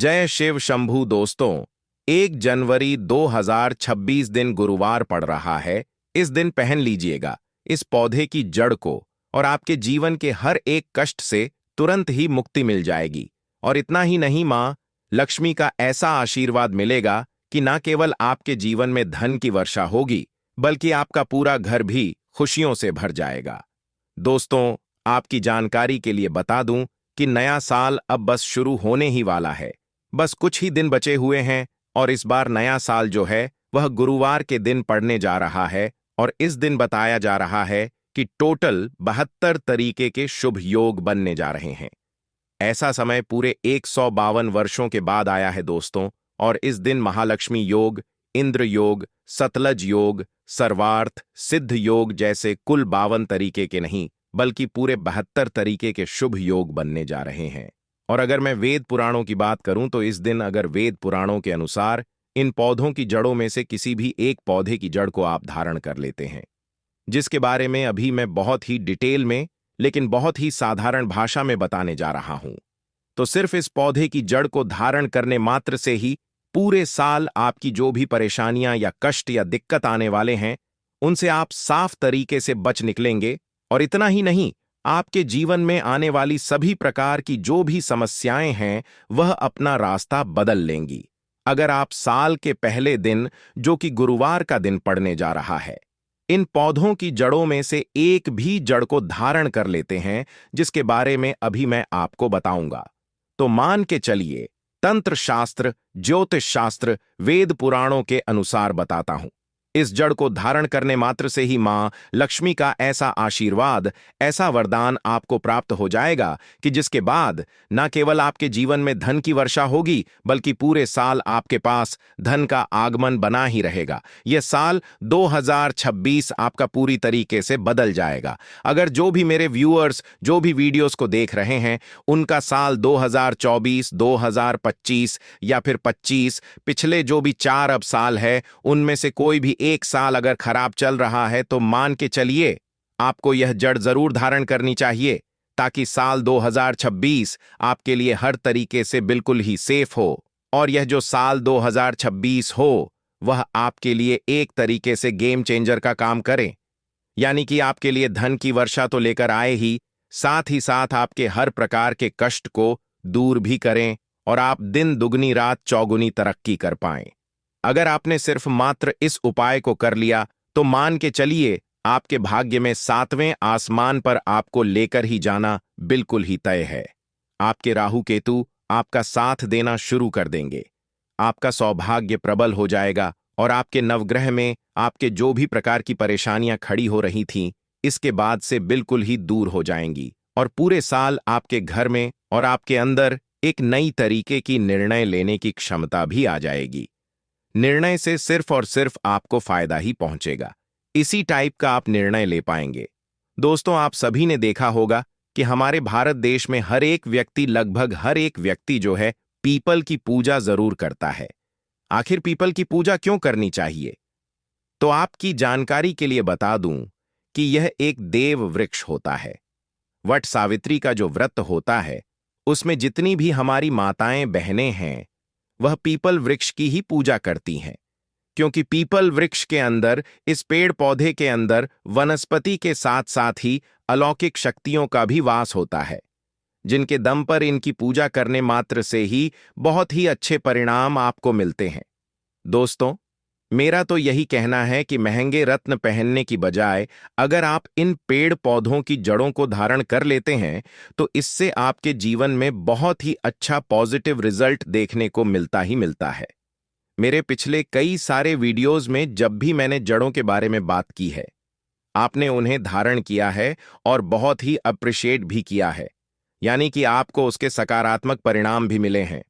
जय शिव शंभू दोस्तों। 1 जनवरी 2026 दिन गुरुवार पड़ रहा है। इस दिन पहन लीजिएगा इस पौधे की जड़ को और आपके जीवन के हर एक कष्ट से तुरंत ही मुक्ति मिल जाएगी। और इतना ही नहीं, माँ लक्ष्मी का ऐसा आशीर्वाद मिलेगा कि न केवल आपके जीवन में धन की वर्षा होगी, बल्कि आपका पूरा घर भी खुशियों से भर जाएगा। दोस्तों, आपकी जानकारी के लिए बता दूं कि नया साल अब बस शुरू होने ही वाला है। बस कुछ ही दिन बचे हुए हैं और इस बार नया साल जो है वह गुरुवार के दिन पड़ने जा रहा है। और इस दिन बताया जा रहा है कि टोटल 72 तरीके के शुभ योग बनने जा रहे हैं। ऐसा समय पूरे 152 वर्षों के बाद आया है दोस्तों। और इस दिन महालक्ष्मी योग, इंद्र योग, सतलज योग, सर्वार्थ, सिद्ध योग जैसे कुल 52 तरीके के नहीं, बल्कि पूरे 72 तरीके के शुभ योग बनने जा रहे हैं। और अगर मैं वेद पुराणों की बात करूं तो इस दिन अगर वेद पुराणों के अनुसार इन पौधों की जड़ों में से किसी भी एक पौधे की जड़ को आप धारण कर लेते हैं, जिसके बारे में अभी मैं बहुत ही डिटेल में लेकिन बहुत ही साधारण भाषा में बताने जा रहा हूं, तो सिर्फ इस पौधे की जड़ को धारण करने मात्र से ही पूरे साल आपकी जो भी परेशानियां या कष्ट या दिक्कत आने वाले हैं, उनसे आप साफ तरीके से बच निकलेंगे। और इतना ही नहीं, आपके जीवन में आने वाली सभी प्रकार की जो भी समस्याएं हैं वह अपना रास्ता बदल लेंगी, अगर आप साल के पहले दिन, जो कि गुरुवार का दिन पड़ने जा रहा है, इन पौधों की जड़ों में से एक भी जड़ को धारण कर लेते हैं, जिसके बारे में अभी मैं आपको बताऊंगा। तो मान के चलिए, तंत्र शास्त्र, ज्योतिष शास्त्र, वेद पुराणों के अनुसार बताता हूं, इस जड़ को धारण करने मात्र से ही मां लक्ष्मी का ऐसा आशीर्वाद, ऐसा वरदान आपको प्राप्त हो जाएगा कि जिसके बाद न केवल आपके जीवन में धन की वर्षा होगी, बल्कि पूरे साल आपके पास धन का आगमन बना ही रहेगा। यह साल 2026 आपका पूरी तरीके से बदल जाएगा। अगर जो भी मेरे व्यूअर्स जो भी वीडियोस को देख रहे हैं, उनका साल 2024, 2025 या फिर 25, पिछले जो भी 4 अब साल है, उनमें से कोई भी एक साल अगर खराब चल रहा है, तो मान के चलिए आपको यह जड़ जरूर धारण करनी चाहिए, ताकि साल 2026 आपके लिए हर तरीके से बिल्कुल ही सेफ हो। और यह जो साल 2026 हो वह आपके लिए एक तरीके से गेम चेंजर का काम करे, यानी कि आपके लिए धन की वर्षा तो लेकर आए ही, साथ ही साथ आपके हर प्रकार के कष्ट को दूर भी करें और आप दिन दुगनी रात चौगुनी तरक्की कर पाएं। अगर आपने सिर्फ मात्र इस उपाय को कर लिया, तो मान के चलिए आपके भाग्य में 7वें आसमान पर आपको लेकर ही जाना बिल्कुल ही तय है। आपके राहु केतु आपका साथ देना शुरू कर देंगे, आपका सौभाग्य प्रबल हो जाएगा और आपके नवग्रह में आपके जो भी प्रकार की परेशानियां खड़ी हो रही थीं, इसके बाद से बिल्कुल ही दूर हो जाएंगी। और पूरे साल आपके घर में और आपके अंदर एक नई तरीके की निर्णय लेने की क्षमता भी आ जाएगी। निर्णय से सिर्फ और सिर्फ आपको फायदा ही पहुंचेगा। इसी टाइप का आप निर्णय ले पाएंगे। दोस्तों, आप सभी ने देखा होगा कि हमारे भारत देश में हर एक व्यक्ति, लगभग हर एक व्यक्ति जो है, पीपल की पूजा जरूर करता है। आखिर पीपल की पूजा क्यों करनी चाहिए? तो आपकी जानकारी के लिए बता दूं कि यह एक देव वृक्ष होता है। वट सावित्री का जो व्रत होता है, उसमें जितनी भी हमारी माताएं बहनें हैं, वह पीपल वृक्ष की ही पूजा करती हैं, क्योंकि पीपल वृक्ष के अंदर, इस पेड़ पौधे के अंदर वनस्पति के साथ साथ ही अलौकिक शक्तियों का भी वास होता है, जिनके दम पर इनकी पूजा करने मात्र से ही बहुत ही अच्छे परिणाम आपको मिलते हैं। दोस्तों, मेरा तो यही कहना है कि महंगे रत्न पहनने की बजाय अगर आप इन पेड़ पौधों की जड़ों को धारण कर लेते हैं, तो इससे आपके जीवन में बहुत ही अच्छा पॉजिटिव रिजल्ट देखने को मिलता ही मिलता है। मेरे पिछले कई सारे वीडियोस में जब भी मैंने जड़ों के बारे में बात की है, आपने उन्हें धारण किया है और बहुत ही अप्रिशिएट भी किया है, यानी कि आपको उसके सकारात्मक परिणाम भी मिले हैं।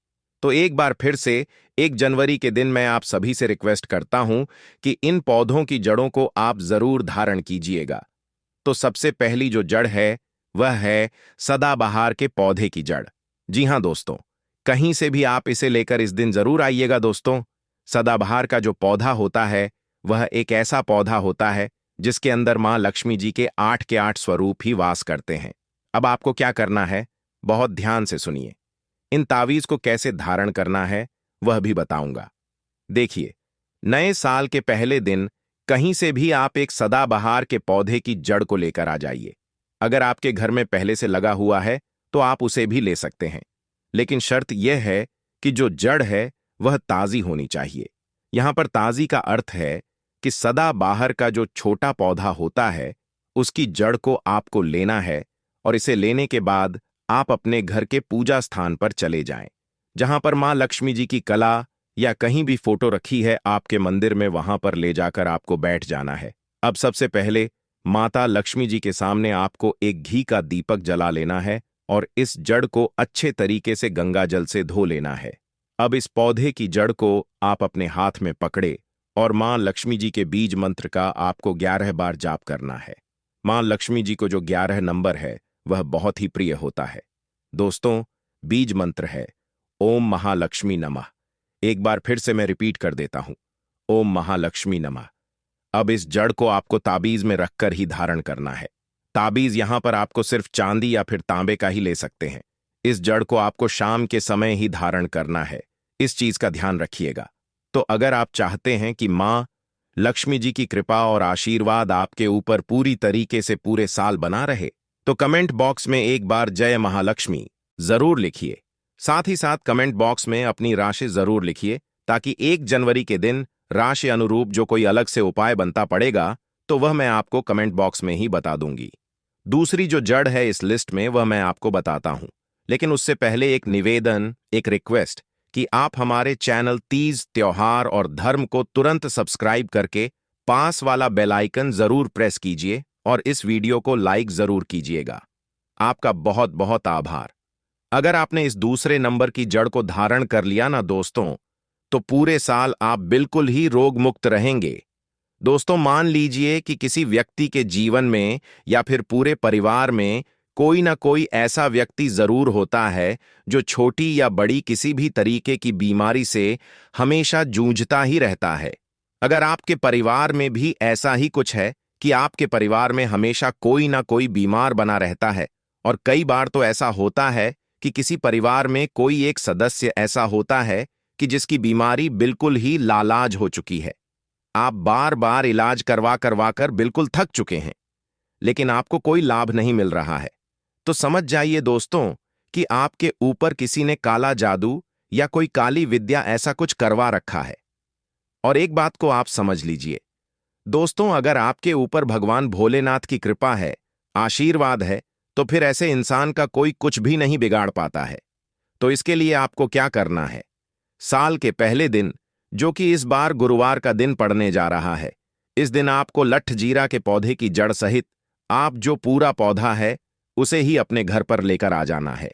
तो एक बार फिर से 1 जनवरी के दिन मैं आप सभी से रिक्वेस्ट करता हूं कि इन पौधों की जड़ों को आप जरूर धारण कीजिएगा। तो सबसे पहली जो जड़ है वह है सदाबहार के पौधे की जड़। जी हां दोस्तों, कहीं से भी आप इसे लेकर इस दिन जरूर आइएगा। दोस्तों, सदाबहार का जो पौधा होता है वह एक ऐसा पौधा होता है जिसके अंदर मां लक्ष्मी जी के 8 के 8 स्वरूप ही वास करते हैं। अब आपको क्या करना है, बहुत ध्यान से सुनिए। इन तावीज को कैसे धारण करना है वह भी बताऊंगा। देखिए, नए साल के पहले दिन कहीं से भी आप एक सदाबहार के पौधे की जड़ को लेकर आ जाइए। अगर आपके घर में पहले से लगा हुआ है तो आप उसे भी ले सकते हैं, लेकिन शर्त यह है कि जो जड़ है वह ताजी होनी चाहिए। यहां पर ताजी का अर्थ है कि सदाबहार का जो छोटा पौधा होता है उसकी जड़ को आपको लेना है, और इसे लेने के बाद आप अपने घर के पूजा स्थान पर चले जाएं। जहां पर मां लक्ष्मी जी की कला या कहीं भी फोटो रखी है आपके मंदिर में, वहां पर ले जाकर आपको बैठ जाना है। अब सबसे पहले माता लक्ष्मी जी के सामने आपको एक घी का दीपक जला लेना है और इस जड़ को अच्छे तरीके से गंगा जल से धो लेना है। अब इस पौधे की जड़ को आप अपने हाथ में पकड़े और मां लक्ष्मी जी के बीज मंत्र का आपको 11 बार जाप करना है। मां लक्ष्मी जी को जो 11 नंबर है वह बहुत ही प्रिय होता है। दोस्तों, बीज मंत्र है ओम महालक्ष्मी नमः। एक बार फिर से मैं रिपीट कर देता हूं, ओम महालक्ष्मी नमः। अब इस जड़ को आपको ताबीज में रखकर ही धारण करना है। ताबीज यहां पर आपको सिर्फ चांदी या फिर तांबे का ही ले सकते हैं। इस जड़ को आपको शाम के समय ही धारण करना है, इस चीज का ध्यान रखिएगा। तो अगर आप चाहते हैं कि मां लक्ष्मी जी की कृपा और आशीर्वाद आपके ऊपर पूरी तरीके से पूरे साल बना रहे, तो कमेंट बॉक्स में एक बार जय महालक्ष्मी जरूर लिखिए। साथ ही साथ कमेंट बॉक्स में अपनी राशि जरूर लिखिए, ताकि 1 जनवरी के दिन राशि अनुरूप जो कोई अलग से उपाय बनता पड़ेगा तो वह मैं आपको कमेंट बॉक्स में ही बता दूंगी। दूसरी जो जड़ है इस लिस्ट में वह मैं आपको बताता हूं, लेकिन उससे पहले एक निवेदन, एक रिक्वेस्ट कि आप हमारे चैनल तीज, त्योहार और धर्म को तुरंत सब्सक्राइब करके पास वाला बेल आइकन जरूर प्रेस कीजिए और इस वीडियो को लाइक जरूर कीजिएगा। आपका बहुत बहुत आभार। अगर आपने इस दूसरे नंबर की जड़ को धारण कर लिया ना दोस्तों, तो पूरे साल आप बिल्कुल ही रोग मुक्त रहेंगे। दोस्तों, मान लीजिए कि किसी व्यक्ति के जीवन में या फिर पूरे परिवार में कोई ना कोई ऐसा व्यक्ति जरूर होता है जो छोटी या बड़ी किसी भी तरीके की बीमारी से हमेशा जूझता ही रहता है। अगर आपके परिवार में भी ऐसा ही कुछ है कि आपके परिवार में हमेशा कोई ना कोई बीमार बना रहता है, और कई बार तो ऐसा होता है कि किसी परिवार में कोई एक सदस्य ऐसा होता है कि जिसकी बीमारी बिल्कुल ही लालाज हो चुकी है। आप बार बार इलाज करवा करवा कर बिल्कुल थक चुके हैं, लेकिन आपको कोई लाभ नहीं मिल रहा है, तो समझ जाइए दोस्तों कि आपके ऊपर किसी ने काला जादू या कोई काली विद्या ऐसा कुछ करवा रखा है। और एक बात को आप समझ लीजिए दोस्तों, अगर आपके ऊपर भगवान भोलेनाथ की कृपा है, आशीर्वाद है, तो फिर ऐसे इंसान का कोई कुछ भी नहीं बिगाड़ पाता है। तो इसके लिए आपको क्या करना है, साल के पहले दिन, जो कि इस बार गुरुवार का दिन पड़ने जा रहा है, इस दिन आपको लठ जीरा के पौधे की जड़ सहित आप जो पूरा पौधा है उसे ही अपने घर पर लेकर आ जाना है।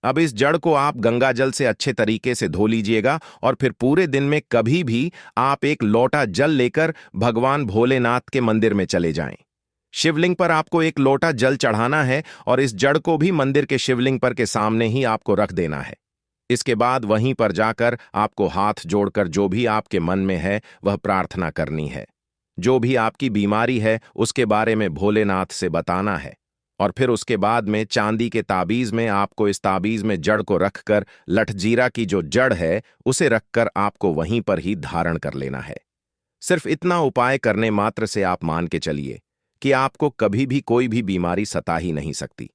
अब इस जड़ को आप गंगा जल से अच्छे तरीके से धो लीजिएगा और फिर पूरे दिन में कभी भी आप एक लोटा जल लेकर भगवान भोलेनाथ के मंदिर में चले जाएं। शिवलिंग पर आपको एक लोटा जल चढ़ाना है और इस जड़ को भी मंदिर के शिवलिंग पर के सामने ही आपको रख देना है। इसके बाद वहीं पर जाकर आपको हाथ जोड़कर जो भी आपके मन में है वह प्रार्थना करनी है। जो भी आपकी बीमारी है उसके बारे में भोलेनाथ से बताना है, और फिर उसके बाद में चांदी के ताबीज में आपको इस ताबीज में जड़ को रखकर लठजीरा की जो जड़ है उसे रखकर आपको वहीं पर ही धारण कर लेना है। सिर्फ इतना उपाय करने मात्र से आप मान के चलिए कि आपको कभी भी कोई भी बीमारी सता ही नहीं सकती।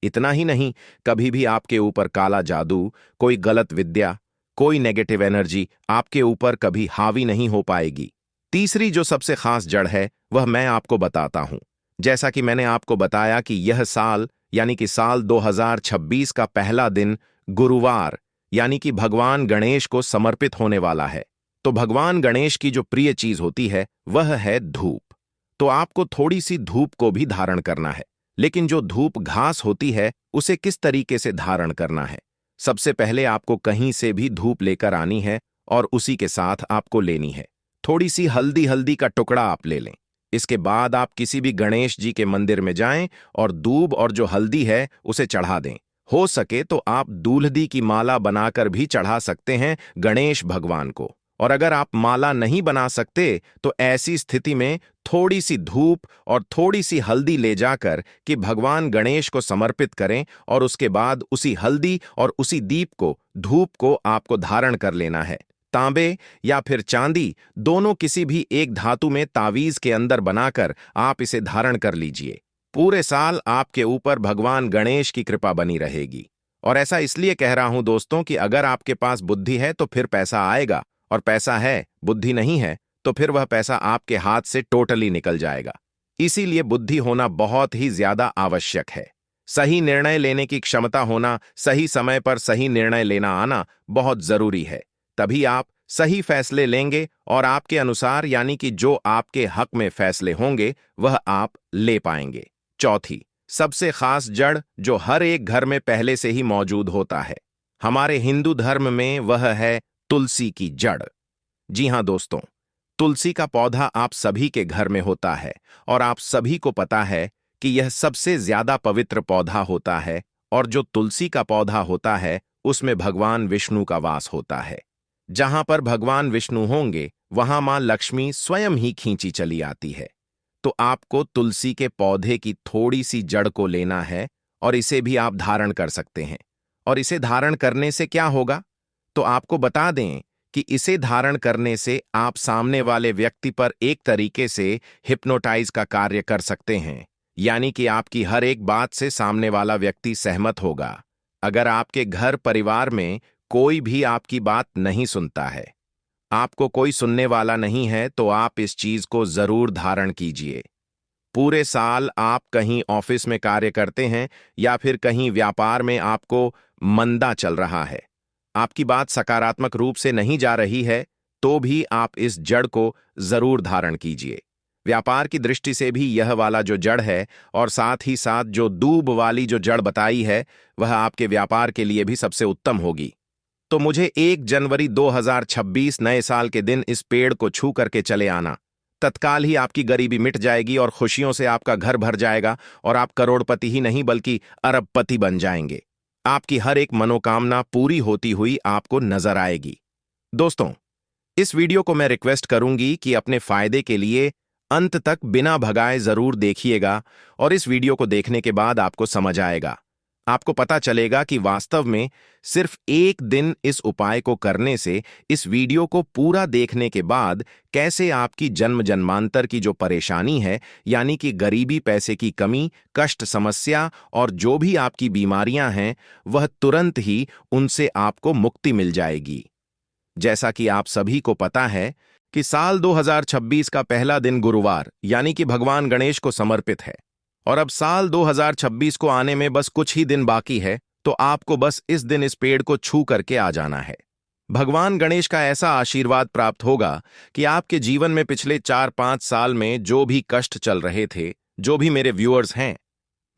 इतना ही नहीं, कभी भी आपके ऊपर काला जादू, कोई गलत विद्या, कोई नेगेटिव एनर्जी आपके ऊपर कभी हावी नहीं हो पाएगी। तीसरी जो सबसे खास जड़ है वह मैं आपको बताता हूं। जैसा कि मैंने आपको बताया कि यह साल यानी कि साल 2026 का पहला दिन गुरुवार यानी कि भगवान गणेश को समर्पित होने वाला है। तो भगवान गणेश की जो प्रिय चीज होती है वह है धूप। तो आपको थोड़ी सी धूप को भी धारण करना है, लेकिन जो धूप घास होती है उसे किस तरीके से धारण करना है। सबसे पहले आपको कहीं से भी धूप लेकर आनी है और उसी के साथ आपको लेनी है थोड़ी सी हल्दी का टुकड़ा आप ले लें। इसके बाद आप किसी भी गणेश जी के मंदिर में जाएं और दूब और जो हल्दी है उसे चढ़ा दें। हो सके तो आप दूल्हदी की माला बनाकर भी चढ़ा सकते हैं गणेश भगवान को। और अगर आप माला नहीं बना सकते तो ऐसी स्थिति में थोड़ी सी धूप और थोड़ी सी हल्दी ले जाकर कि भगवान गणेश को समर्पित करें और उसके बाद उसी हल्दी और उसी दीप को, धूप को आपको धारण कर लेना है। तांबे या फिर चांदी, दोनों किसी भी एक धातु में तावीज के अंदर बनाकर आप इसे धारण कर लीजिए। पूरे साल आपके ऊपर भगवान गणेश की कृपा बनी रहेगी। और ऐसा इसलिए कह रहा हूं दोस्तों कि अगर आपके पास बुद्धि है तो फिर पैसा आएगा, और पैसा है, बुद्धि नहीं है, तो फिर वह पैसा आपके हाथ से टोटली निकल जाएगा। इसीलिए बुद्धि होना बहुत ही ज्यादा आवश्यक है। सही निर्णय लेने की क्षमता होना, सही समय पर सही निर्णय लेना आना बहुत जरूरी है। तभी आप सही फैसले लेंगे और आपके अनुसार, यानी कि जो आपके हक में फैसले होंगे वह आप ले पाएंगे। चौथी, सबसे खास जड़ जो हर एक घर में पहले से ही मौजूद होता है, हमारे हिंदू धर्म में, वह है तुलसी की जड़। जी हां दोस्तों, तुलसी का पौधा आप सभी के घर में होता है और आप सभी को पता है कि यह सबसे ज्यादा पवित्र पौधा होता है, और जो तुलसी का पौधा होता है उसमें भगवान विष्णु का वास होता है। जहां पर भगवान विष्णु होंगे वहां मां लक्ष्मी स्वयं ही खींची चली आती है। तो आपको तुलसी के पौधे की थोड़ी सी जड़ को लेना है और इसे भी आप धारण कर सकते हैं। और इसे धारण करने से क्या होगा, तो आपको बता दें कि इसे धारण करने से आप सामने वाले व्यक्ति पर एक तरीके से हिप्नोटाइज का कार्य कर सकते हैं, यानी कि आपकी हर एक बात से सामने वाला व्यक्ति सहमत होगा। अगर आपके घर परिवार में कोई भी आपकी बात नहीं सुनता है, आपको कोई सुनने वाला नहीं है, तो आप इस चीज को जरूर धारण कीजिए। पूरे साल आप कहीं ऑफिस में कार्य करते हैं या फिर कहीं व्यापार में आपको मंदा चल रहा है, आपकी बात सकारात्मक रूप से नहीं जा रही है, तो भी आप इस जड़ को जरूर धारण कीजिए। व्यापार की दृष्टि से भी यह वाला जो जड़ है, और साथ ही साथ जो दूब वाली जो जड़ बताई है, वह आपके व्यापार के लिए भी सबसे उत्तम होगी। तो मुझे 1 जनवरी 2026 नए साल के दिन इस पेड़ को छू करके चले आना। तत्काल ही आपकी गरीबी मिट जाएगी और खुशियों से आपका घर भर जाएगा, और आप करोड़पति ही नहीं बल्कि अरबपति बन जाएंगे। आपकी हर एक मनोकामना पूरी होती हुई आपको नजर आएगी। दोस्तों, इस वीडियो को मैं रिक्वेस्ट करूंगी कि अपने फायदे के लिए अंत तक बिना भगाए जरूर देखिएगा, और इस वीडियो को देखने के बाद आपको समझ आएगा, आपको पता चलेगा कि वास्तव में सिर्फ एक दिन इस उपाय को करने से, इस वीडियो को पूरा देखने के बाद, कैसे आपकी जन्म जन्मांतर की जो परेशानी है, यानी कि गरीबी, पैसे की कमी, कष्ट, समस्या और जो भी आपकी बीमारियां हैं, वह तुरंत ही उनसे आपको मुक्ति मिल जाएगी। जैसा कि आप सभी को पता है कि साल 2026 का पहला दिन गुरुवार, यानी कि भगवान गणेश को समर्पित है, और अब साल 2026 को आने में बस कुछ ही दिन बाकी है, तो आपको बस इस दिन इस पेड़ को छू करके आ जाना है। भगवान गणेश का ऐसा आशीर्वाद प्राप्त होगा कि आपके जीवन में पिछले 4-5 साल में जो भी कष्ट चल रहे थे, जो भी मेरे व्यूअर्स हैं,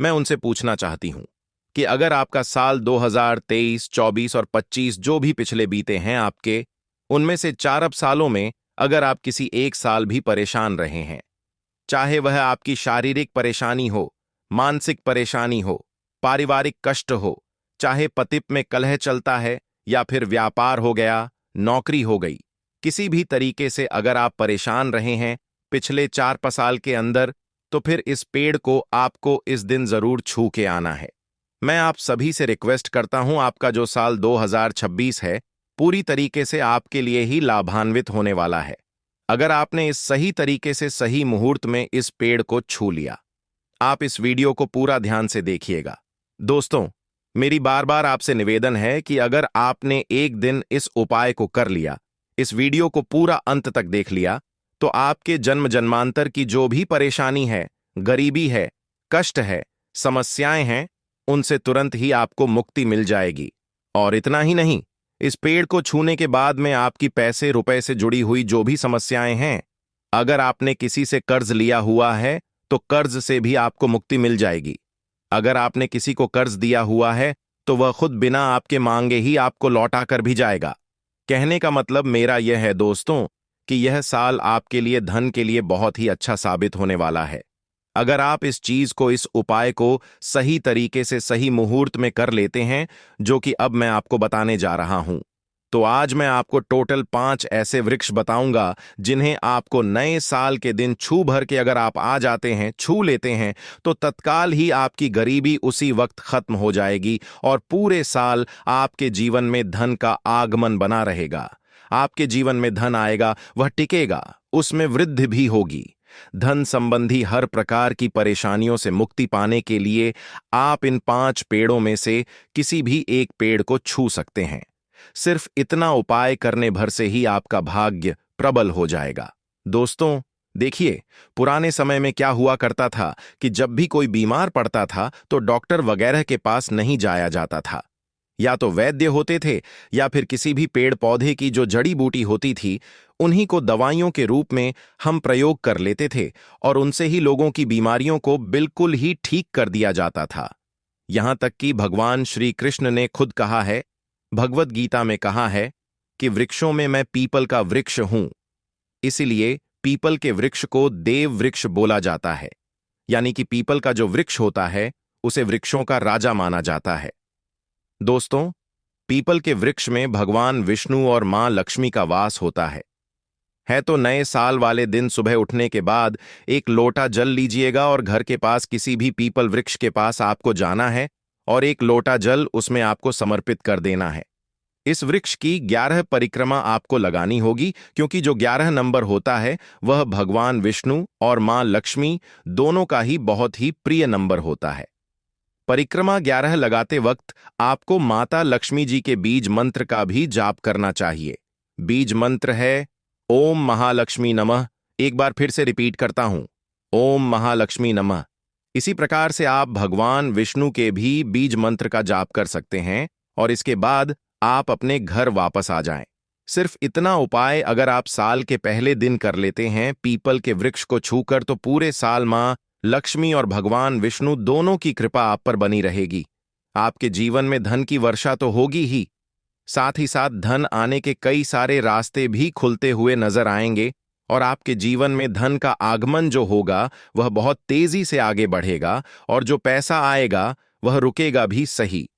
मैं उनसे पूछना चाहती हूं कि अगर आपका साल 2023, 24 और 25 जो भी पिछले बीते हैं आपके, उनमें से 4 सालों में अगर आप किसी एक साल भी परेशान रहे हैं, चाहे वह आपकी शारीरिक परेशानी हो, मानसिक परेशानी हो, पारिवारिक कष्ट हो, चाहे पति में कलह चलता है या फिर व्यापार हो गया, नौकरी हो गई, किसी भी तरीके से अगर आप परेशान रहे हैं पिछले 4-5 साल के अंदर, तो फिर इस पेड़ को आपको इस दिन जरूर छू के आना है। मैं आप सभी से रिक्वेस्ट करता हूं, आपका जो साल 2026 है पूरी तरीके से आपके लिए ही लाभान्वित होने वाला है, अगर आपने इस सही तरीके से सही मुहूर्त में इस पेड़ को छू लिया। आप इस वीडियो को पूरा ध्यान से देखिएगा। दोस्तों, मेरी बार बार आपसे निवेदन है कि अगर आपने एक दिन इस उपाय को कर लिया, इस वीडियो को पूरा अंत तक देख लिया, तो आपके जन्म जन्मांतर की जो भी परेशानी है, गरीबी है, कष्ट है, समस्याएं हैं, उनसे तुरंत ही आपको मुक्ति मिल जाएगी। और इतना ही नहीं, इस पेड़ को छूने के बाद में आपकी पैसे रुपए से जुड़ी हुई जो भी समस्याएं हैं, अगर आपने किसी से कर्ज लिया हुआ है तो कर्ज से भी आपको मुक्ति मिल जाएगी। अगर आपने किसी को कर्ज दिया हुआ है तो वह खुद बिना आपके मांगे ही आपको लौटा कर भी जाएगा। कहने का मतलब मेरा यह है दोस्तों कि यह साल आपके लिए धन के लिए बहुत ही अच्छा साबित होने वाला है। अगर आप इस चीज को, इस उपाय को सही तरीके से सही मुहूर्त में कर लेते हैं, जो कि अब मैं आपको बताने जा रहा हूं, तो आज मैं आपको टोटल 5 ऐसे वृक्ष बताऊंगा जिन्हें आपको नए साल के दिन छू भर के अगर आप आ जाते हैं, छू लेते हैं, तो तत्काल ही आपकी गरीबी उसी वक्त खत्म हो जाएगी और पूरे साल आपके जीवन में धन का आगमन बना रहेगा। आपके जीवन में धन आएगा, वह टिकेगा, उसमें वृद्धि भी होगी। धन संबंधी हर प्रकार की परेशानियों से मुक्ति पाने के लिए आप इन 5 पेड़ों में से किसी भी एक पेड़ को छू सकते हैं। सिर्फ इतना उपाय करने भर से ही आपका भाग्य प्रबल हो जाएगा। दोस्तों, देखिए, पुराने समय में क्या हुआ करता था कि जब भी कोई बीमार पड़ता था तो डॉक्टर वगैरह के पास नहीं जाया जाता था। या तो वैद्य होते थे या फिर किसी भी पेड़ पौधे की जो जड़ी बूटी होती थी, उन्हीं को दवाइयों के रूप में हम प्रयोग कर लेते थे और उनसे ही लोगों की बीमारियों को बिल्कुल ही ठीक कर दिया जाता था। यहां तक कि भगवान श्री कृष्ण ने खुद कहा है, भगवत गीता में कहा है कि वृक्षों में मैं पीपल का वृक्ष हूं। इसीलिए पीपल के वृक्ष को देव वृक्ष बोला जाता है, यानी कि पीपल का जो वृक्ष होता है उसे वृक्षों का राजा माना जाता है। दोस्तों, पीपल के वृक्ष में भगवान विष्णु और मां लक्ष्मी का वास होता है तो नए साल वाले दिन सुबह उठने के बाद एक लोटा जल लीजिएगा और घर के पास किसी भी पीपल वृक्ष के पास आपको जाना है और एक लोटा जल उसमें आपको समर्पित कर देना है। इस वृक्ष की 11 परिक्रमा आपको लगानी होगी, क्योंकि जो 11 नंबर होता है वह भगवान विष्णु और मां लक्ष्मी दोनों का ही बहुत ही प्रिय नंबर होता है। परिक्रमा 11 लगाते वक्त आपको माता लक्ष्मी जी के बीज मंत्र का भी जाप करना चाहिए। बीज मंत्र है ओम महालक्ष्मी नमः। एक बार फिर से रिपीट करता हूं, ओम महालक्ष्मी नमः। इसी प्रकार से आप भगवान विष्णु के भी बीज मंत्र का जाप कर सकते हैं और इसके बाद आप अपने घर वापस आ जाएं। सिर्फ इतना उपाय अगर आप साल के पहले दिन कर लेते हैं पीपल के वृक्ष को छूकर, तो पूरे साल मां लक्ष्मी और भगवान विष्णु दोनों की कृपा आप पर बनी रहेगी। आपके जीवन में धन की वर्षा तो होगी ही, साथ ही साथ धन आने के कई सारे रास्ते भी खुलते हुए नजर आएंगे और आपके जीवन में धन का आगमन जो होगा वह बहुत तेजी से आगे बढ़ेगा और जो पैसा आएगा वह रुकेगा भी सही।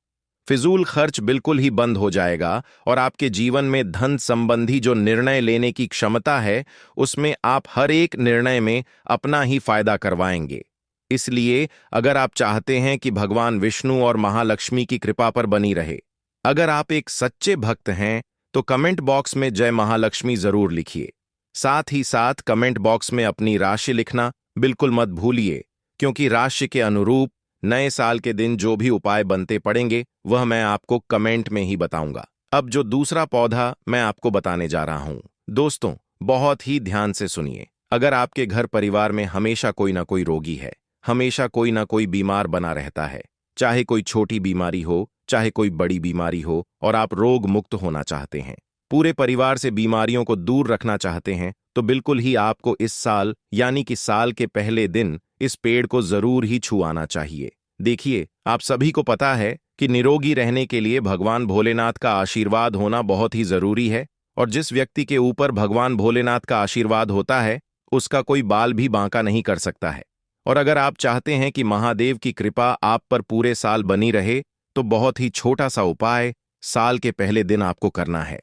फिजूल खर्च बिल्कुल ही बंद हो जाएगा और आपके जीवन में धन संबंधी जो निर्णय लेने की क्षमता है उसमें आप हर एक निर्णय में अपना ही फायदा करवाएंगे। इसलिए अगर आप चाहते हैं कि भगवान विष्णु और महालक्ष्मी की कृपा पर बनी रहे, अगर आप एक सच्चे भक्त हैं तो कमेंट बॉक्स में जय महालक्ष्मी जरूर लिखिए। साथ ही साथ कमेंट बॉक्स में अपनी राशि लिखना बिल्कुल मत भूलिए, क्योंकि राशि के अनुरूप नए साल के दिन जो भी उपाय बनते पड़ेंगे वह मैं आपको कमेंट में ही बताऊंगा। अब जो दूसरा पौधा मैं आपको बताने जा रहा हूं, दोस्तों बहुत ही ध्यान से सुनिए। अगर आपके घर परिवार में हमेशा कोई ना कोई रोगी है, हमेशा कोई ना कोई बीमार बना रहता है, चाहे कोई छोटी बीमारी हो चाहे कोई बड़ी बीमारी हो, और आप रोग मुक्त होना चाहते हैं, पूरे परिवार से बीमारियों को दूर रखना चाहते हैं, तो बिल्कुल ही आपको इस साल यानी कि साल के पहले दिन इस पेड़ को जरूर ही छुआना चाहिए। देखिए, आप सभी को पता है कि निरोगी रहने के लिए भगवान भोलेनाथ का आशीर्वाद होना बहुत ही जरूरी है और जिस व्यक्ति के ऊपर भगवान भोलेनाथ का आशीर्वाद होता है उसका कोई बाल भी बांका नहीं कर सकता है। और अगर आप चाहते हैं कि महादेव की कृपा आप पर पूरे साल बनी रहे तो बहुत ही छोटा सा उपाय साल के पहले दिन आपको करना है।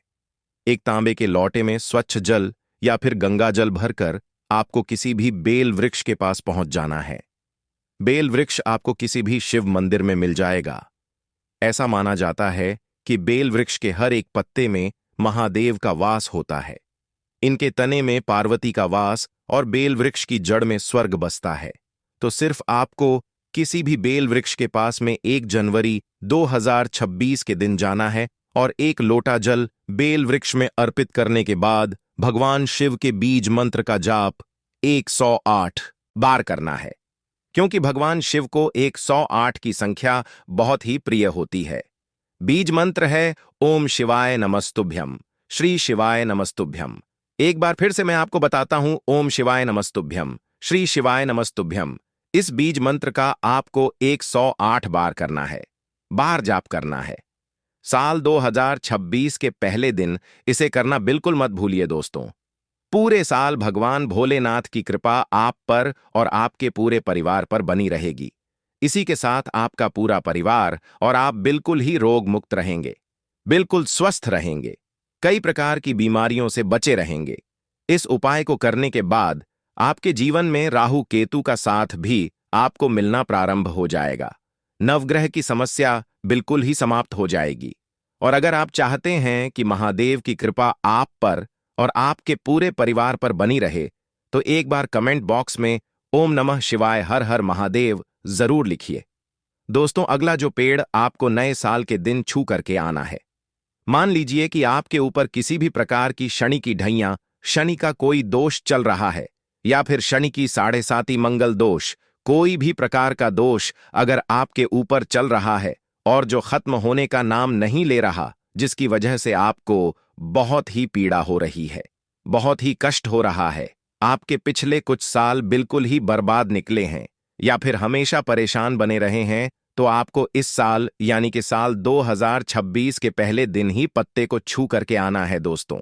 एक तांबे के लोटे में स्वच्छ जल या फिर गंगा जल भरकर आपको किसी भी बेल वृक्ष के पास पहुंच जाना है। बेल वृक्ष आपको किसी भी शिव मंदिर में मिल जाएगा। ऐसा माना जाता है कि बेल वृक्ष के हर एक पत्ते में महादेव का वास होता है। इनके तने में पार्वती का वास और बेल वृक्ष की जड़ में स्वर्ग बसता है। तो सिर्फ आपको किसी भी बेल वृक्ष के पास में 1 जनवरी 2026 के दिन जाना है और एक लोटा जल बेल वृक्ष में अर्पित करने के बाद भगवान शिव के बीज मंत्र का जाप 108 बार करना है, क्योंकि भगवान शिव को 108 की संख्या बहुत ही प्रिय होती है। बीज मंत्र है ओम शिवाय नमस्तुभ्यम, श्री शिवाय नमस्तुभ्यम। एक बार फिर से मैं आपको बताता हूं, ओम शिवाय नमस्तुभ्यम, श्री शिवाय नमस्तुभ्यम। इस बीज मंत्र का आपको 108 बार करना है, बार जाप करना है। साल 2026 के पहले दिन इसे करना बिल्कुल मत भूलिए दोस्तों। पूरे साल भगवान भोलेनाथ की कृपा आप पर और आपके पूरे परिवार पर बनी रहेगी। इसी के साथ आपका पूरा परिवार और आप बिल्कुल ही रोग मुक्त रहेंगे, बिल्कुल स्वस्थ रहेंगे। कई प्रकार की बीमारियों से बचे रहेंगे। इस उपाय को करने के बाद आपके जीवन में राहु केतु का साथ भी आपको मिलना प्रारंभ हो जाएगा। नवग्रह की समस्या बिल्कुल ही समाप्त हो जाएगी। और अगर आप चाहते हैं कि महादेव की कृपा आप पर और आपके पूरे परिवार पर बनी रहे, तो एक बार कमेंट बॉक्स में ओम नमः शिवाय हर हर महादेव जरूर लिखिए। दोस्तों, अगला जो पेड़ आपको नए साल के दिन छू करके आना है। मान लीजिए कि आपके ऊपर किसी भी प्रकार की शनि की ढैया, शनि का कोई दोष चल रहा है, या फिर शनि की 7.5 मंगल दोष, कोई भी प्रकार का दोष अगर आपके ऊपर चल रहा है और जो खत्म होने का नाम नहीं ले रहा, जिसकी वजह से आपको बहुत ही पीड़ा हो रही है, बहुत ही कष्ट हो रहा है, आपके पिछले कुछ साल बिल्कुल ही बर्बाद निकले हैं, या फिर हमेशा परेशान बने रहे हैं, तो आपको इस साल यानी कि साल 2026 के पहले दिन ही पत्ते को छू करके आना है दोस्तों।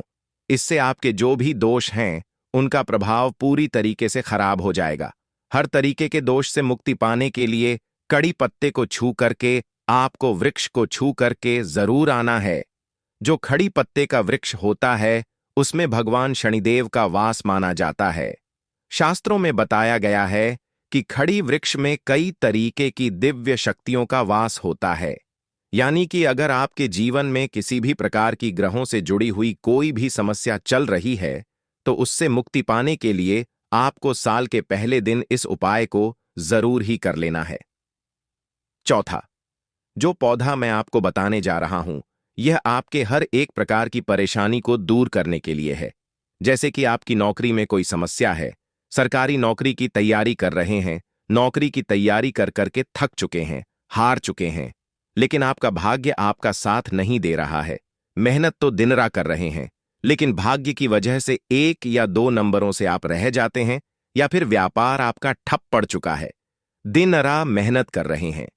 इससे आपके जो भी दोष हैं उनका प्रभाव पूरी तरीके से खराब हो जाएगा। हर तरीके के दोष से मुक्ति पाने के लिए कड़ी पत्ते को छू करके आपको वृक्ष को छू करके जरूर आना है। जो खड़ी पत्ते का वृक्ष होता है उसमें भगवान शनिदेव का वास माना जाता है। शास्त्रों में बताया गया है कि खड़ी वृक्ष में कई तरीके की दिव्य शक्तियों का वास होता है। यानी कि अगर आपके जीवन में किसी भी प्रकार की ग्रहों से जुड़ी हुई कोई भी समस्या चल रही है, तो उससे मुक्ति पाने के लिए आपको साल के पहले दिन इस उपाय को जरूर ही कर लेना है। चौथा, जो पौधा मैं आपको बताने जा रहा हूं, यह आपके हर एक प्रकार की परेशानी को दूर करने के लिए है। जैसे कि आपकी नौकरी में कोई समस्या है, सरकारी नौकरी की तैयारी कर रहे हैं, नौकरी की तैयारी कर करके थक चुके हैं, हार चुके हैं, लेकिन आपका भाग्य आपका साथ नहीं दे रहा है। मेहनत तो दिन रात कर रहे हैं, लेकिन भाग्य की वजह से 1 या 2 नंबरों से आप रह जाते हैं, या फिर व्यापार आपका ठप पड़ चुका है। दिन रात मेहनत कर रहे हैं,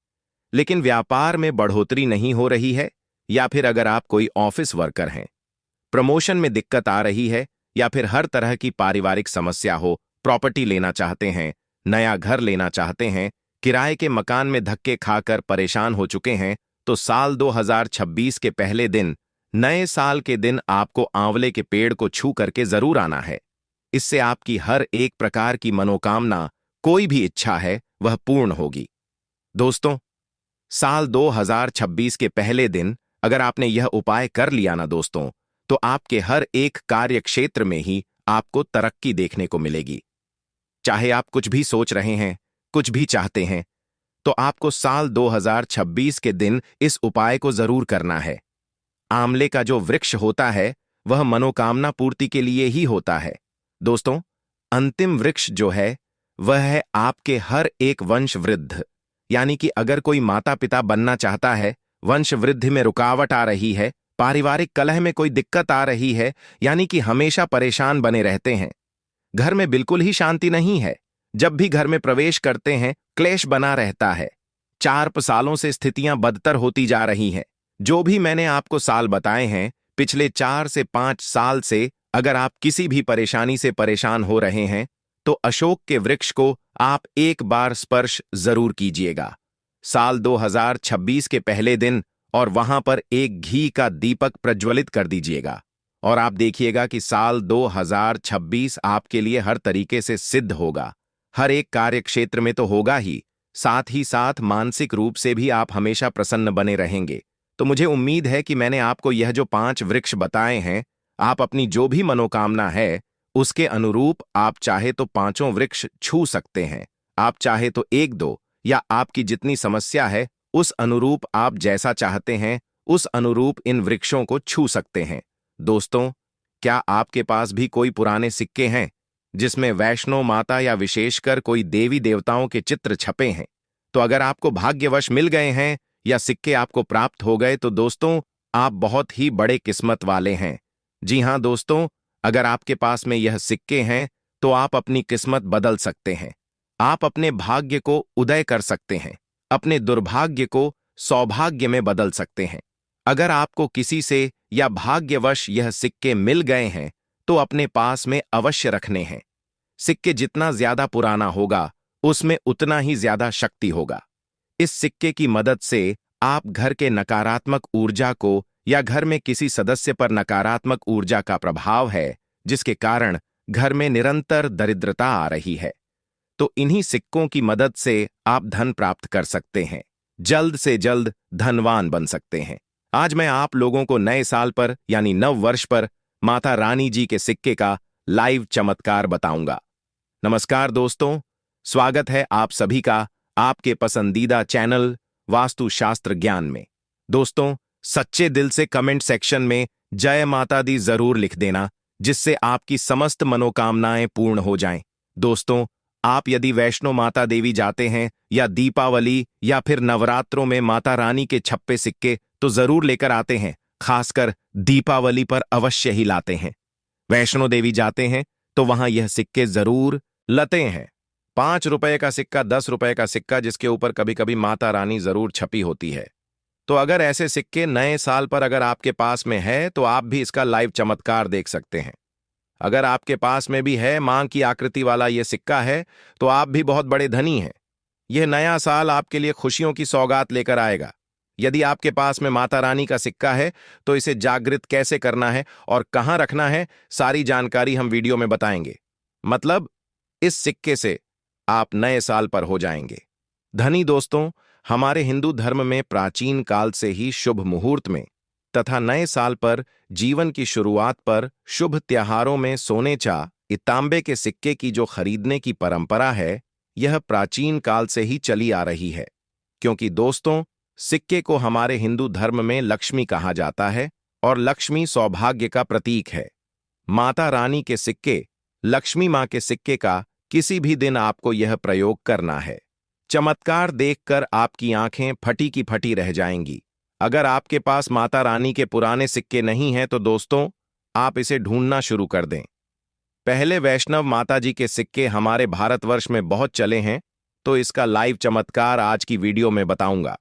लेकिन व्यापार में बढ़ोतरी नहीं हो रही है, या फिर अगर आप कोई ऑफिस वर्कर हैं, प्रमोशन में दिक्कत आ रही है, या फिर हर तरह की पारिवारिक समस्या हो, प्रॉपर्टी लेना चाहते हैं, नया घर लेना चाहते हैं, किराए के मकान में धक्के खाकर परेशान हो चुके हैं, तो साल 2026 के पहले दिन, नए साल के दिन आपको आंवले के पेड़ को छू करके जरूर आना है। इससे आपकी हर एक प्रकार की मनोकामना, कोई भी इच्छा है, वह पूर्ण होगी। दोस्तों, साल 2026 के पहले दिन अगर आपने यह उपाय कर लिया ना दोस्तों, तो आपके हर एक कार्य क्षेत्र में ही आपको तरक्की देखने को मिलेगी। चाहे आप कुछ भी सोच रहे हैं, कुछ भी चाहते हैं, तो आपको साल 2026 के दिन इस उपाय को जरूर करना है। आंवले का जो वृक्ष होता है वह मनोकामना पूर्ति के लिए ही होता है। दोस्तों, अंतिम वृक्ष जो है वह है आपके हर एक वंश वृद्ध। यानी कि अगर कोई माता पिता बनना चाहता है, वंश वृद्धि में रुकावट आ रही है, पारिवारिक कलह में कोई दिक्कत आ रही है, यानी कि हमेशा परेशान बने रहते हैं, घर में बिल्कुल ही शांति नहीं है, जब भी घर में प्रवेश करते हैं क्लेश बना रहता है, 4 सालों से स्थितियां बदतर होती जा रही हैं। जो भी मैंने आपको साल बताए हैं, पिछले 4 से 5 साल से अगर आप किसी भी परेशानी से परेशान हो रहे हैं, तो अशोक के वृक्ष को आप एक बार स्पर्श जरूर कीजिएगा साल 2026 के पहले दिन, और वहां पर एक घी का दीपक प्रज्वलित कर दीजिएगा, और आप देखिएगा कि साल 2026 आपके लिए हर तरीके से सिद्ध होगा। हर एक कार्य क्षेत्र में तो होगा ही साथ मानसिक रूप से भी आप हमेशा प्रसन्न बने रहेंगे। तो मुझे उम्मीद है कि मैंने आपको यह जो 5 वृक्ष बताए हैं, आप अपनी जो भी मनोकामना है उसके अनुरूप आप चाहे तो 5 वृक्ष छू सकते हैं, आप चाहे तो 1-2, या आपकी जितनी समस्या है उस अनुरूप आप जैसा चाहते हैं उस अनुरूप इन वृक्षों को छू सकते हैं। दोस्तों, क्या आपके पास भी कोई पुराने सिक्के हैं जिसमें वैष्णो माता या विशेषकर कोई देवी देवताओं के चित्र छपे हैं? तो अगर आपको भाग्यवश मिल गए हैं या सिक्के आपको प्राप्त हो गए, तो दोस्तों आप बहुत ही बड़े किस्मत वाले हैं। जी हां दोस्तों, अगर आपके पास में यह सिक्के हैं तो आप अपनी किस्मत बदल सकते हैं, आप अपने भाग्य को उदय कर सकते हैं, अपने दुर्भाग्य को सौभाग्य में बदल सकते हैं। अगर आपको किसी से या भाग्यवश यह सिक्के मिल गए हैं तो अपने पास में अवश्य रखने हैं। सिक्के जितना ज्यादा पुराना होगा उसमें उतना ही ज्यादा शक्ति होगा। इस सिक्के की मदद से आप घर के नकारात्मक ऊर्जा को या घर में किसी सदस्य पर नकारात्मक ऊर्जा का प्रभाव है जिसके कारण घर में निरंतर दरिद्रता आ रही है, तो इन्हीं सिक्कों की मदद से आप धन प्राप्त कर सकते हैं, जल्द से जल्द धनवान बन सकते हैं। आज मैं आप लोगों को नए साल पर यानी नव वर्ष पर माता रानी जी के सिक्के का लाइव चमत्कार बताऊंगा। नमस्कार दोस्तों, स्वागत है आप सभी का आपके पसंदीदा चैनल वास्तुशास्त्र ज्ञान में। दोस्तों, सच्चे दिल से कमेंट सेक्शन में जय माता दी जरूर लिख देना, जिससे आपकी समस्त मनोकामनाएं पूर्ण हो जाएं। दोस्तों, आप यदि वैष्णो माता देवी जाते हैं या दीपावली या फिर नवरात्रों में माता रानी के छप्पे सिक्के तो जरूर लेकर आते हैं, खासकर दीपावली पर अवश्य ही लाते हैं। वैष्णो देवी जाते हैं तो वहां यह सिक्के जरूर लते हैं। 5 रुपए का सिक्का, 10 रुपए का सिक्का, जिसके ऊपर कभी कभी माता रानी जरूर छपी होती है। तो अगर ऐसे सिक्के नए साल पर अगर आपके पास में है तो आप भी इसका लाइव चमत्कार देख सकते हैं। अगर आपके पास में भी है मां की आकृति वाला यह सिक्का है तो आप भी बहुत बड़े धनी हैं। यह नया साल आपके लिए खुशियों की सौगात लेकर आएगा। यदि आपके पास में माता रानी का सिक्का है तो इसे जागृत कैसे करना है और कहां रखना है, सारी जानकारी हम वीडियो में बताएंगे। मतलब इस सिक्के से आप नए साल पर हो जाएंगे धनी। दोस्तों, हमारे हिंदू धर्म में प्राचीन काल से ही शुभ मुहूर्त में तथा नए साल पर, जीवन की शुरुआत पर, शुभ त्योहारों में सोने तांबे के सिक्के की जो खरीदने की परंपरा है, यह प्राचीन काल से ही चली आ रही है। क्योंकि दोस्तों, सिक्के को हमारे हिंदू धर्म में लक्ष्मी कहा जाता है और लक्ष्मी सौभाग्य का प्रतीक है। माता रानी के सिक्के, लक्ष्मी मां के सिक्के का किसी भी दिन आपको यह प्रयोग करना है। चमत्कार देखकर आपकी आंखें फटी की फटी रह जाएंगी। अगर आपके पास माता रानी के पुराने सिक्के नहीं हैं तो दोस्तों, आप इसे ढूंढना शुरू कर दें। पहले वैष्णव माता जी के सिक्के हमारे भारतवर्ष में बहुत चले हैं, तो इसका लाइव चमत्कार आज की वीडियो में बताऊंगा।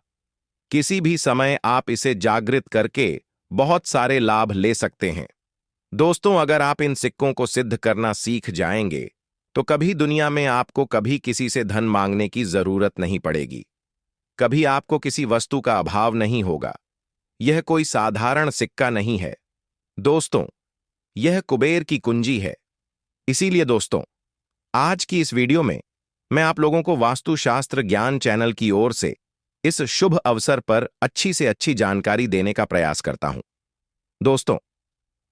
किसी भी समय आप इसे जागृत करके बहुत सारे लाभ ले सकते हैं। दोस्तों, अगर आप इन सिक्कों को सिद्ध करना सीख जाएंगे तो कभी दुनिया में आपको कभी किसी से धन मांगने की जरूरत नहीं पड़ेगी। कभी आपको किसी वस्तु का अभाव नहीं होगा। यह कोई साधारण सिक्का नहीं है दोस्तों, यह कुबेर की कुंजी है। इसीलिए दोस्तों, आज की इस वीडियो में मैं आप लोगों को वास्तुशास्त्र ज्ञान चैनल की ओर से इस शुभ अवसर पर अच्छी से अच्छी जानकारी देने का प्रयास करता हूं दोस्तों।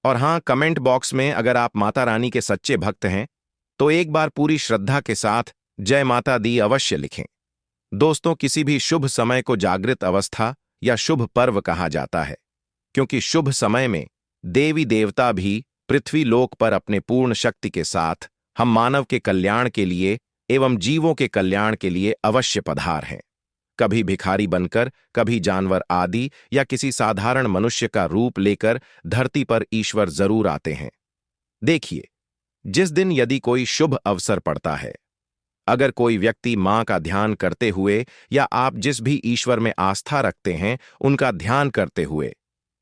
और हां, कमेंट बॉक्स में अगर आप माता रानी के सच्चे भक्त हैं तो एक बार पूरी श्रद्धा के साथ जय माता दी अवश्य लिखें। दोस्तों, किसी भी शुभ समय को जागृत अवस्था या शुभ पर्व कहा जाता है, क्योंकि शुभ समय में देवी देवता भी पृथ्वी लोक पर अपने पूर्ण शक्ति के साथ हम मानव के कल्याण के लिए एवं जीवों के कल्याण के लिए अवश्य पधार हैं। कभी भिखारी बनकर, कभी जानवर आदि या किसी साधारण मनुष्य का रूप लेकर धरती पर ईश्वर जरूर आते हैं। देखिए, जिस दिन यदि कोई शुभ अवसर पड़ता है, अगर कोई व्यक्ति मां का ध्यान करते हुए या आप जिस भी ईश्वर में आस्था रखते हैं उनका ध्यान करते हुए,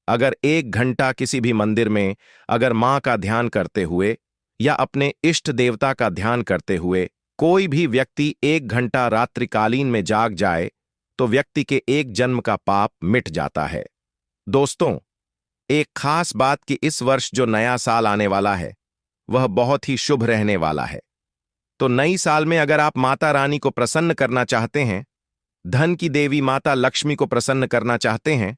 अगर 1 घंटा किसी भी मंदिर में अगर मां का ध्यान करते हुए या अपने इष्ट देवता का ध्यान करते हुए कोई भी व्यक्ति 1 घंटा रात्रिकालीन में जाग जाए तो व्यक्ति के 1 जन्म का पाप मिट जाता है। दोस्तों, एक खास बात कि इस वर्ष जो नया साल आने वाला है वह बहुत ही शुभ रहने वाला है। तो नई साल में अगर आप माता रानी को प्रसन्न करना चाहते हैं, धन की देवी माता लक्ष्मी को प्रसन्न करना चाहते हैं,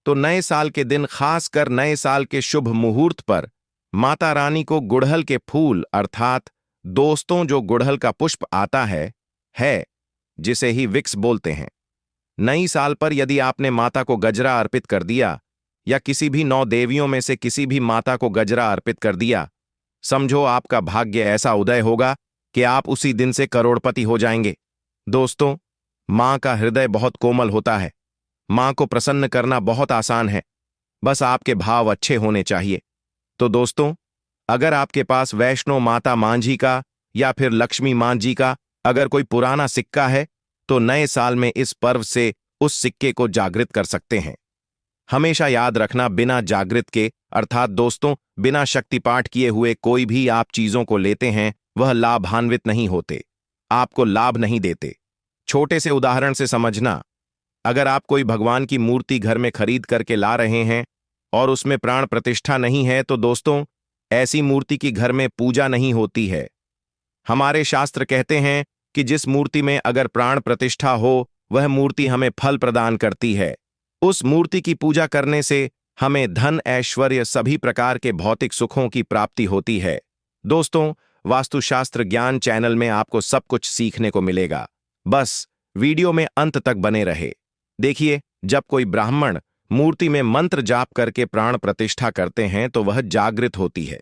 तो नए साल के दिन, खासकर नए साल के शुभ मुहूर्त पर माता रानी को गुड़हल के फूल अर्थात दोस्तों जो गुड़हल का पुष्प आता है जिसे ही विक्स बोलते हैं, नई साल पर यदि आपने माता को गजरा अर्पित कर दिया या किसी भी 9 देवियों में से किसी भी माता को गजरा अर्पित कर दिया, समझो आपका भाग्य ऐसा उदय होगा कि आप उसी दिन से करोड़पति हो जाएंगे। दोस्तों, मां का हृदय बहुत कोमल होता है। मां को प्रसन्न करना बहुत आसान है, बस आपके भाव अच्छे होने चाहिए। तो दोस्तों, अगर आपके पास वैष्णो माता मांझी का या फिर लक्ष्मी मां जी का अगर कोई पुराना सिक्का है तो नए साल में इस पर्व से उस सिक्के को जागृत कर सकते हैं। हमेशा याद रखना, बिना जागृत के अर्थात दोस्तों बिना शक्तिपाठ किए हुए कोई भी आप चीजों को लेते हैं वह लाभान्वित नहीं होते, आपको लाभ नहीं देते। छोटे से उदाहरण से समझना, अगर आप कोई भगवान की मूर्ति घर में खरीद करके ला रहे हैं और उसमें प्राण प्रतिष्ठा नहीं है तो दोस्तों ऐसी मूर्ति की घर में पूजा नहीं होती है। हमारे शास्त्र कहते हैं कि जिस मूर्ति में अगर प्राण प्रतिष्ठा हो वह मूर्ति हमें फल प्रदान करती है। उस मूर्ति की पूजा करने से हमें धन ऐश्वर्य सभी प्रकार के भौतिक सुखों की प्राप्ति होती है। दोस्तों, वास्तुशास्त्र ज्ञान चैनल में आपको सब कुछ सीखने को मिलेगा, बस वीडियो में अंत तक बने रहे। देखिए, जब कोई ब्राह्मण मूर्ति में मंत्र जाप करके प्राण प्रतिष्ठा करते हैं तो वह जागृत होती है।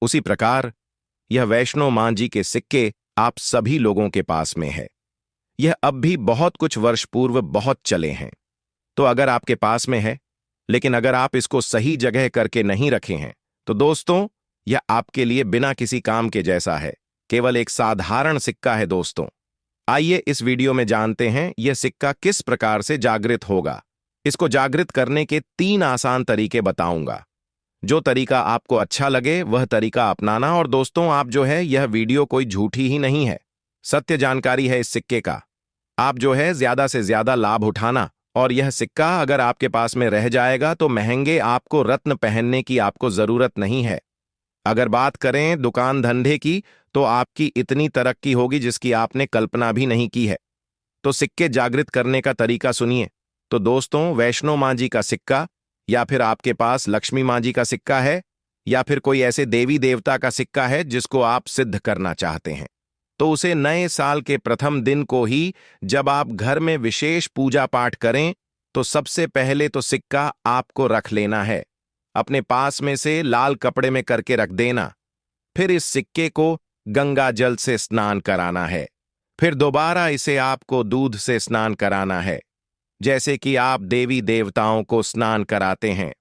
उसी प्रकार यह वैष्णो मां जी के सिक्के आप सभी लोगों के पास में है। यह अब भी बहुत कुछ वर्ष पूर्व बहुत चले हैं। तो अगर आपके पास में है, लेकिन अगर आप इसको सही जगह करके नहीं रखे हैं तो दोस्तों यह आपके लिए बिना किसी काम के जैसा है, केवल एक साधारण सिक्का है। दोस्तों, आइए इस वीडियो में जानते हैं यह सिक्का किस प्रकार से जागृत होगा। इसको जागृत करने के 3 आसान तरीके बताऊंगा। जो तरीका आपको अच्छा लगे वह तरीका अपनाना। और दोस्तों, आप जो है यह वीडियो कोई झूठी ही नहीं है, सत्य जानकारी है इस सिक्के का। आप जो है ज्यादा से ज्यादा लाभ उठाना। और यह सिक्का अगर आपके पास में रह जाएगा तो महंगे आपको रत्न पहनने की आपको जरूरत नहीं है। अगर बात करें दुकान धंधे की तो आपकी इतनी तरक्की होगी जिसकी आपने कल्पना भी नहीं की है। तो सिक्के जागृत करने का तरीका सुनिए। तो दोस्तों, वैष्णो मां जी का सिक्का, या फिर आपके पास लक्ष्मी मां जी का सिक्का है, या फिर कोई ऐसे देवी देवता का सिक्का है जिसको आप सिद्ध करना चाहते हैं, तो उसे नए साल के प्रथम दिन को ही जब आप घर में विशेष पूजा पाठ करें तो सबसे पहले तो सिक्का आपको रख लेना है, अपने पास में से लाल कपड़े में करके रख देना। फिर इस सिक्के को गंगा जल से स्नान कराना है। फिर दोबारा इसे आपको दूध से स्नान कराना है, जैसे कि आप देवी देवताओं को स्नान कराते हैं।